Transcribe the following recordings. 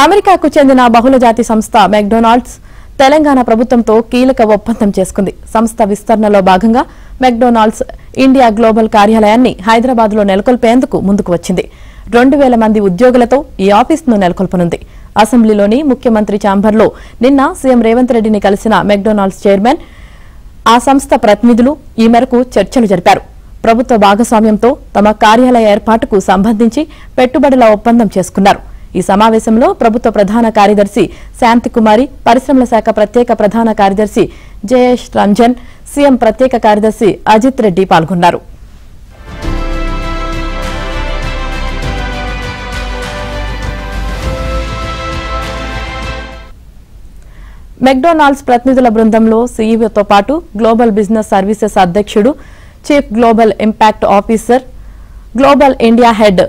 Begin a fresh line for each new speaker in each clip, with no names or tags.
అమెరికాకు చెందిన బహుళజాతి సంస్థ మెక్డొనాల్డ్స్ తెలంగాణ ప్రభుత్వంతో కీలక ఒప్పందం చేసుకుంది. సంస్థ విస్తరణలో భాగంగా మెక్డొనాల్డ్స్ ఇండియా గ్లోబల్ కార్యాలయాన్ని హైదరాబాద్లో నెలకొల్పేందుకు ముందుకు వచ్చింది. 2000 మంది ఉద్యోగులతో ఈ ఆఫీసును నెలకొల్పనుంది. అసెంబ్లీలోని ముఖ్యమంత్రి ఛాంబర్లో నిన్న సీఎం రేవంత్ రెడ్డిని కలిసిన మెక్డొనాల్డ్స్ చైర్మన్, ఆ సంస్థ ప్రతినిధులు ఈ మేరకు చర్చలు జరిపారు. ప్రభుత్వ భాగస్వామ్యంతో తమ కార్యాలయ ఏర్పాటుకు సంబంధించి పెట్టుబడుల ఒప్పందం చేసుకున్నారు. ఈ సమావేశంలో ప్రభుత్వ ప్రధాన కార్యదర్శి శాంతికుమారి, పరిశ్రమల శాఖ ప్రత్యేక ప్రధాన కార్యదర్శి జయేష్ రంజన్, సీఎం ప్రత్యేక కార్యదర్శి అజిత్ రెడ్డి పాల్గొన్నారు. మెక్డొనాల్డ్స్ ప్రతినిధుల బృందంలో సీఈఓతో పాటు గ్లోబల్ బిజినెస్ సర్వీసెస్ అధ్యక్షుడు, chief global impact officer, global India head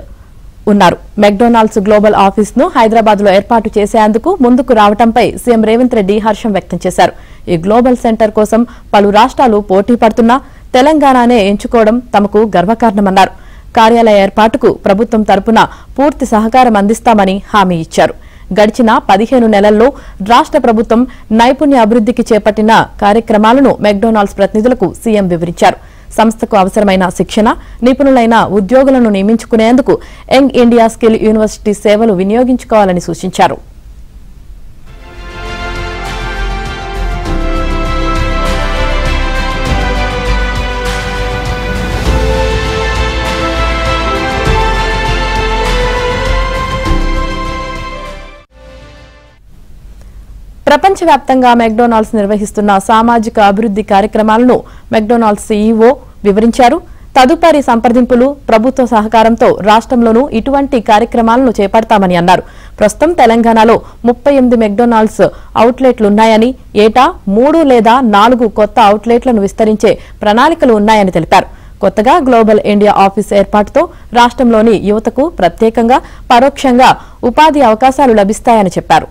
ఉన్నారు. మెక్డొనాల్డ్స్ గ్లోబల్ ఆఫీసును హైదరాబాద్లో ఏర్పాటు చేసేందుకు ముందుకు రావడంపై సీఎం రేవంత్ రెడ్డి హర్షం వ్యక్తం చేశారు. ఈ గ్లోబల్ సెంటర్ కోసం పలు రాష్ట్రాలు పోటీ పడుతున్నా తెలంగాణనే ఎంచుకోవడం తమకు గర్వకారణమన్నారు. కార్యాలయ ఏర్పాటుకు ప్రభుత్వం తరపున పూర్తి సహకారం అందిస్తామని హామీ ఇచ్చారు. గడిచిన 15 నెలల్లో రాష్ట్ర ప్రభుత్వం నైపుణ్య అభివృద్ధికి చేపట్టిన కార్యక్రమాలను మెక్డొనాల్డ్స్ ప్రతినిధులకు సీఎం వివరించారు. సంస్థకు అవసరమైన శిక్షణ, నిపుణులైన ఉద్యోగులను నియమించుకునేందుకు యంగ్ ఇండియా స్కిల్ యూనివర్సిటీ సేవలు వినియోగించుకోవాలని సూచించారు. ప్రపంచవ్యాప్తంగా మెక్డొనాల్డ్స్ నిర్వహిస్తున్న సామాజిక అభివృద్ధి కార్యక్రమాలను మెక్డొనాల్డ్స్ సీఈఓ వివరించారు. తదుపరి సంప్రదింపులు ప్రభుత్వ సహకారంతో రాష్ట్రంలోనూ ఇటువంటి కార్యక్రమాలను చేపడతామని అన్నారు. ప్రస్తుతం తెలంగాణలో 38 మెక్డొనాల్డ్స్ అవుట్లెట్లున్నాయని, ఏటా 3 లేదా 4 కొత్త అవుట్లెట్లను విస్తరించే ప్రణాళికలు ఉన్నాయని తెలిపారు. కొత్తగా గ్లోబల్ ఇండియా ఆఫీస్ ఏర్పాటుతో రాష్ట్రంలోని యువతకు ప్రత్యేకంగా, పరోక్షంగా ఉపాధి అవకాశాలు లభిస్తాయని చెప్పారు.